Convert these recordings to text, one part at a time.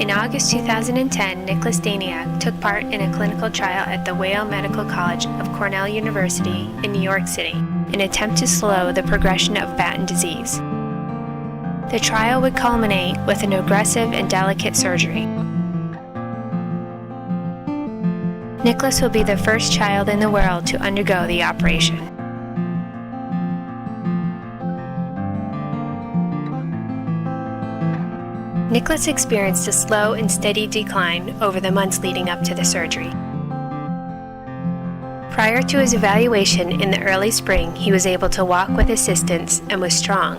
In August 2010, Nicholas Daniak took part in a clinical trial at the Weill Medical College of Cornell University in New York City in an attempt to slow the progression of Batten disease. The trial would culminate with an aggressive and delicate surgery. Nicholas will be the first child in the world to undergo the operation. Nicholas experienced a slow and steady decline over the months leading up to the surgery. Prior to his evaluation in the early spring, he was able to walk with assistance and was strong.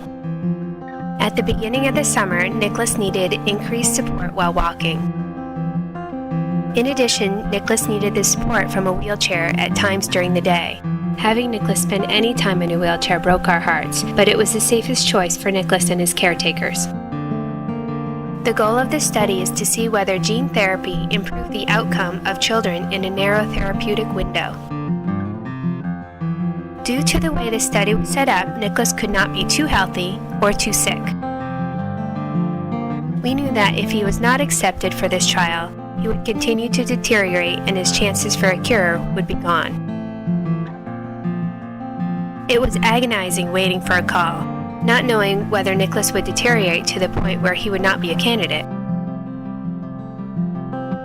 At the beginning of the summer, Nicholas needed increased support while walking. In addition, Nicholas needed the support from a wheelchair at times during the day. Having Nicholas spend any time in a wheelchair broke our hearts, but it was the safest choice for Nicholas and his caretakers. The goal of this study is to see whether gene therapy improved the outcome of children in a narrow therapeutic window. Due to the way the study was set up, Nicholas could not be too healthy or too sick. We knew that if he was not accepted for this trial, he would continue to deteriorate and his chances for a cure would be gone. It was agonizing waiting for a call, not knowing whether Nicholas would deteriorate to the point where he would not be a candidate.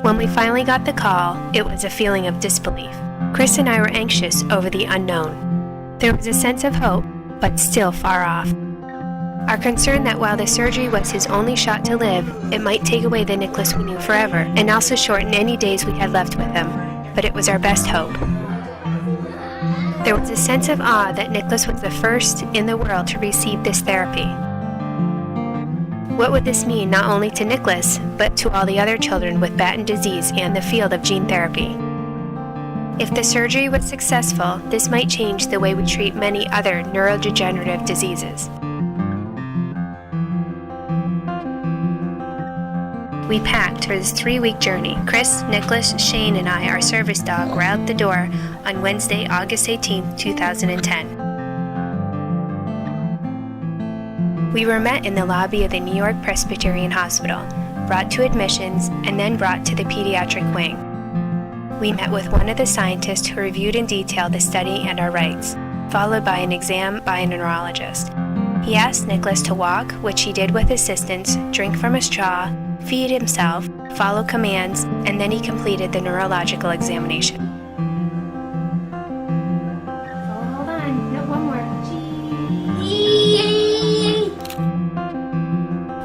When we finally got the call, it was a feeling of disbelief. Chris and I were anxious over the unknown. There was a sense of hope, but still far off. Our concern that while the surgery was his only shot to live, it might take away the Nicholas we knew forever, and also shorten any days we had left with him, but it was our best hope. There was a sense of awe that Nicholas was the first in the world to receive this therapy. What would this mean not only to Nicholas, but to all the other children with Batten disease and the field of gene therapy? If the surgery was successful, this might change the way we treat many other neurodegenerative diseases. We packed for this 3-week journey. Chris, Nicholas, Shane, and I, our service dog, were out the door on Wednesday, August 18, 2010. We were met in the lobby of the New York Presbyterian Hospital, brought to admissions, and then brought to the pediatric wing. We met with one of the scientists who reviewed in detail the study and our rights, followed by an exam by a neurologist. He asked Nicholas to walk, which he did with assistance, drink from a straw, feed himself, follow commands, and then he completed the neurological examination. Hold on, no, one more.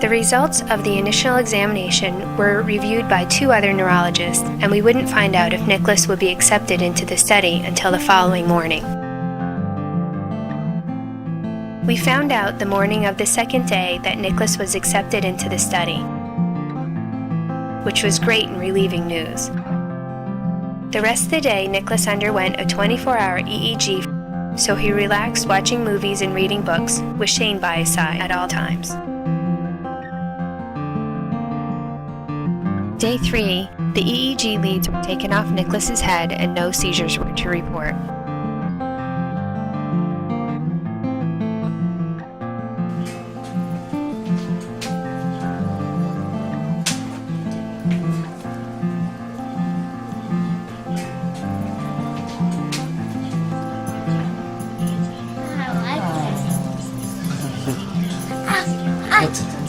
The results of the initial examination were reviewed by 2 other neurologists, and we wouldn't find out if Nicholas would be accepted into the study until the following morning. We found out the morning of the second day that Nicholas was accepted into the study, which was great and relieving news. The rest of the day, Nicholas underwent a 24-hour EEG, so he relaxed watching movies and reading books with Shane by his side at all times. Day 3, the EEG leads were taken off Nicholas's head and no seizures were to report.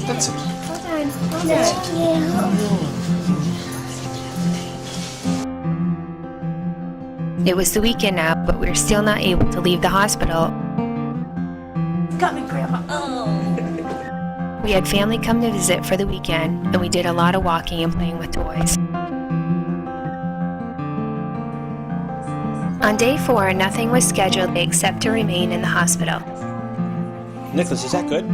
That's it. Hold on. It was the weekend now, but we were still not able to leave the hospital. Got me, Grandma. Oh. We had family come to visit for the weekend, and we did a lot of walking and playing with toys. On day 4, nothing was scheduled except to remain in the hospital. Nicholas, is that good?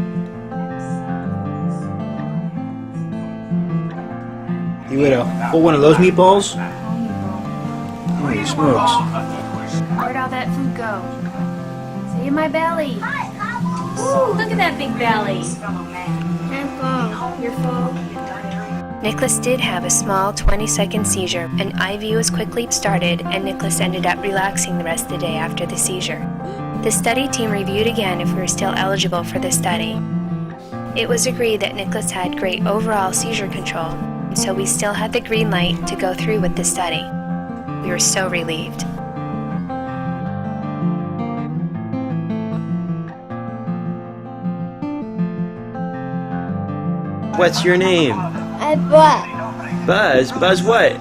You would pull one of those meatballs? Holy smokes. Where'd all that food go? See in my belly. Ooh, look at that big belly. I'm full. You're full. Nicholas did have a small 20-second seizure. An IV was quickly started, and Nicholas ended up relaxing the rest of the day after the seizure. The study team reviewed again if we were still eligible for the study. It was agreed that Nicholas had great overall seizure control, and so we still had the green light to go through with the study. We were so relieved. What's your name? Buzz. Buzz. Buzz what?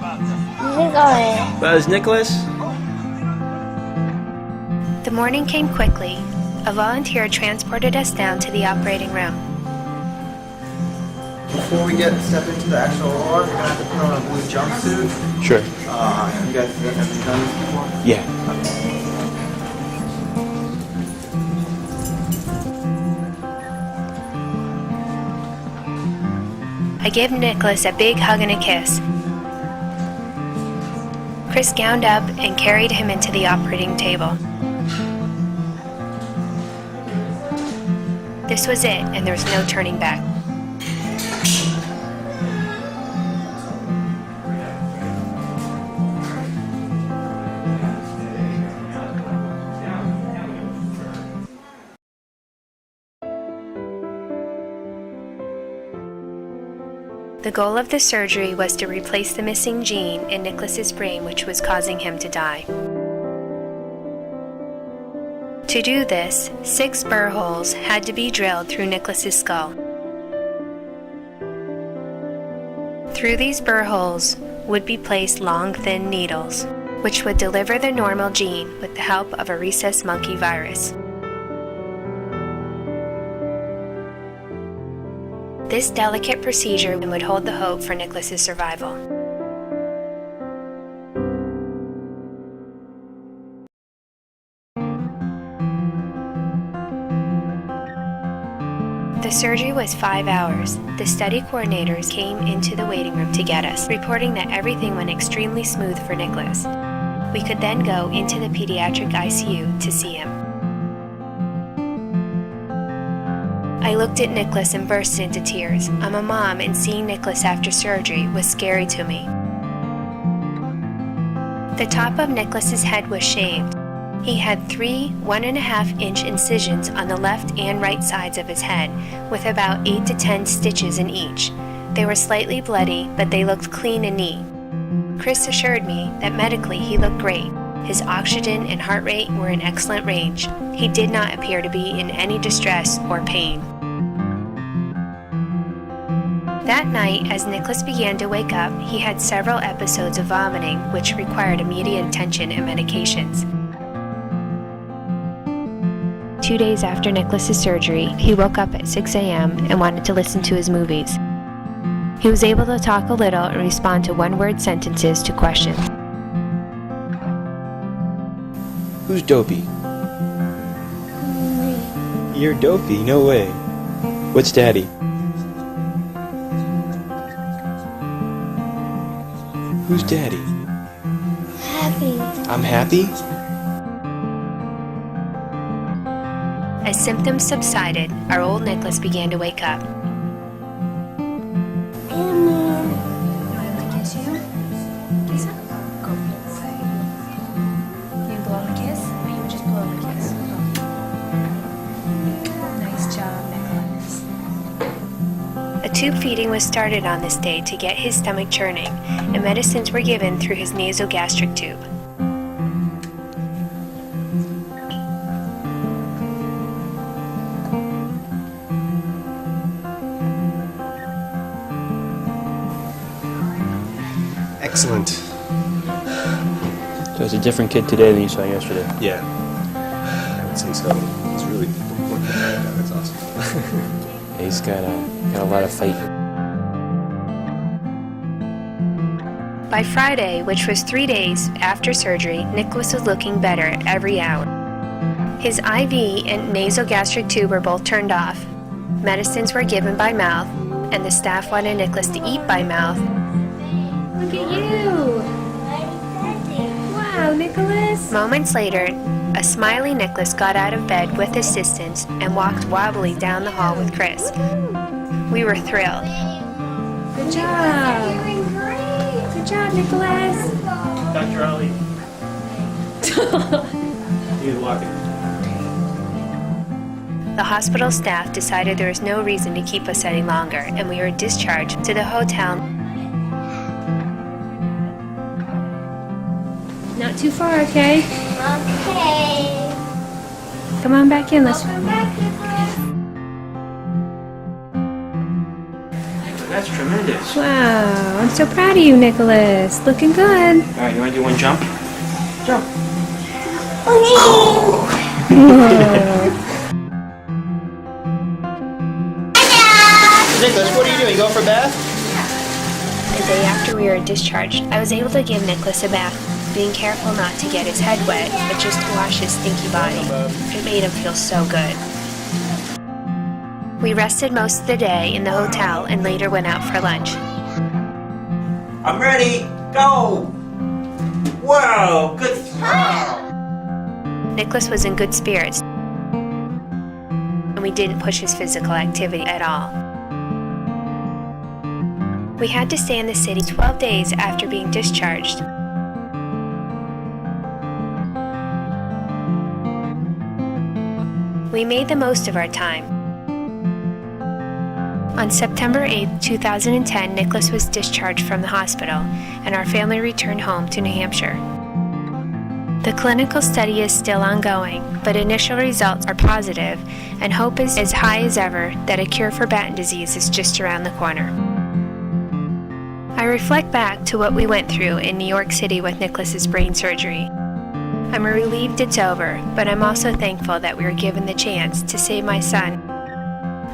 Nicholas. Buzz Nicholas? The morning came quickly. A volunteer transported us down to the operating room. Before we step into the actual OR, we're gonna have to put on a blue jumpsuit. Sure. You guys have you done this before? Yeah. I gave Nicholas a big hug and a kiss. Chris gowned up and carried him into the operating table. This was it, and there was no turning back. The goal of the surgery was to replace the missing gene in Nicholas's brain, which was causing him to die. To do this, 6 burr holes had to be drilled through Nicholas's skull. Through these burr holes would be placed long, thin needles, which would deliver the normal gene with the help of a rhesus monkey virus. This delicate procedure would hold the hope for Nicholas's survival. The surgery was 5 hours. The study coordinators came into the waiting room to get us, reporting that everything went extremely smooth for Nicholas. We could then go into the pediatric ICU to see him. I looked at Nicholas and burst into tears. I'm a mom, and seeing Nicholas after surgery was scary to me. The top of Nicholas's head was shaved. He had 3 1.5-inch incisions on the left and right sides of his head, with about 8 to 10 stitches in each. They were slightly bloody, but they looked clean and neat. Chris assured me that medically he looked great. His oxygen and heart rate were in excellent range. He did not appear to be in any distress or pain. That night, as Nicholas began to wake up, he had several episodes of vomiting, which required immediate attention and medications. 2 days after Nicholas's surgery, he woke up at 6 a.m. and wanted to listen to his movies. He was able to talk a little and respond to one-word sentences to questions. Who's dopey? You're dopey? No way. What's daddy? Who's daddy? Happy. I'm happy? As symptoms subsided, our old Nicholas began to wake up. Kiss you? Kiss him? Go. Can you blow him a kiss? Or you would just blow him a kiss? Nice job, Nicholas. A tube feeding was started on this day to get his stomach churning, and medicines were given through his nasogastric tube. Excellent. So it's a different kid today than you saw yesterday. Yeah. I would say so. It's really that's awesome. He's got a lot of fight. By Friday, which was 3 days after surgery, Nicholas was looking better every hour. His IV and nasogastric tube were both turned off. Medicines were given by mouth, and the staff wanted Nicholas to eat by mouth. Look at you! Wow, Nicholas! Moments later, a smiley Nicholas got out of bed with assistance and walked wobbly down the hall with Chris. We were thrilled. Good job! Good job, Nicholas! Dr. Ali. He was walking. The hospital staff decided there was no reason to keep us any longer, and we were discharged to the hotel. too far, okay? Okay. Come on back in. Let's. That's tremendous. Wow, I'm so proud of you, Nicholas. Looking good. All right, you want to do one jump? Jump. Nicholas, what are you doing? Going for a bath? The day after we were discharged, I was able to give Nicholas a bath, being careful not to get his head wet, but just to wash his stinky body. It made him feel so good. We rested most of the day in the hotel and later went out for lunch. I'm ready. Go. Whoa, good throw. Nicholas was in good spirits, and we didn't push his physical activity at all. We had to stay in the city 12 days after being discharged. We made the most of our time. On September 8, 2010, Nicholas was discharged from the hospital, and our family returned home to New Hampshire. The clinical study is still ongoing, but initial results are positive, and hope is as high as ever that a cure for Batten disease is just around the corner. I reflect back to what we went through in New York City with Nicholas's brain surgery. I'm relieved it's over, but I'm also thankful that we were given the chance to save my son.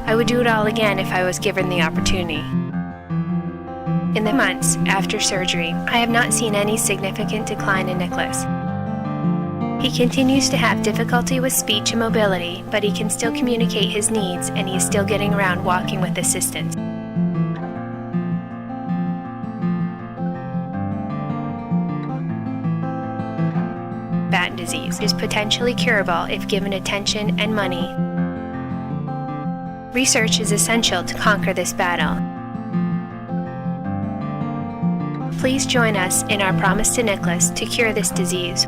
I would do it all again if I was given the opportunity. In the months after surgery, I have not seen any significant decline in Nicholas. He continues to have difficulty with speech and mobility, but he can still communicate his needs, and he is still getting around walking with assistance. Batten disease is potentially curable if given attention and money. Research is essential to conquer this battle. Please join us in our promise to Nicholas to cure this disease.